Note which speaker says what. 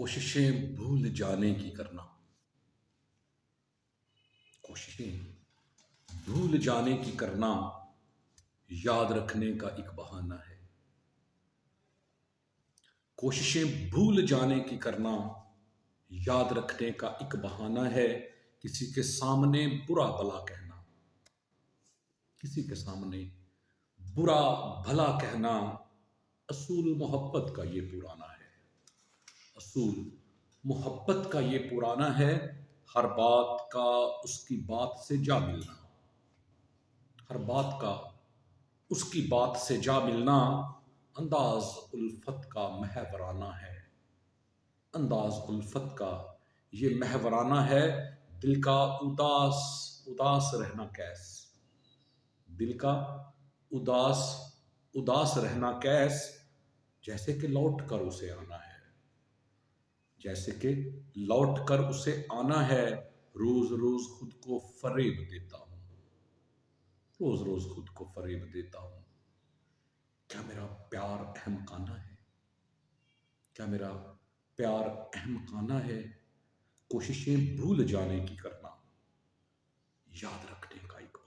Speaker 1: کوششیں بھول جانے کی کرنا، کوششیں بھول جانے کی کرنا یاد رکھنے کا ایک بہانہ ہے۔ کوششیں بھول جانے کی کرنا یاد رکھنے کا ایک بہانہ ہے۔ کسی کے سامنے برا بھلا کہنا، کسی کے سامنے برا بھلا کہنا اصول محبت کا یہ پرانا ہے، اصول محبت کا یہ پرانا ہے۔ ہر بات کا اس کی بات سے جا ملنا، ہر بات کا اس کی بات سے جا ملنا انداز الفت کا محورانہ ہے، انداز الفت کا یہ محورانہ ہے۔ دل کا اداس رہنا کیس، دل کا اداس رہنا کیس، جیسے کہ لوٹ کر اسے آنا ہے، جیسے کہ لوٹ کر اسے آنا ہے۔ روز روز خود کو فریب دیتا ہوں، روز روز خود کو فریب دیتا ہوں۔ کیا میرا پیار احمقانہ ہے؟ کیا میرا پیار احمقانہ ہے؟ کوششیں بھول جانے کی کرنا یاد رکھنے کا ایک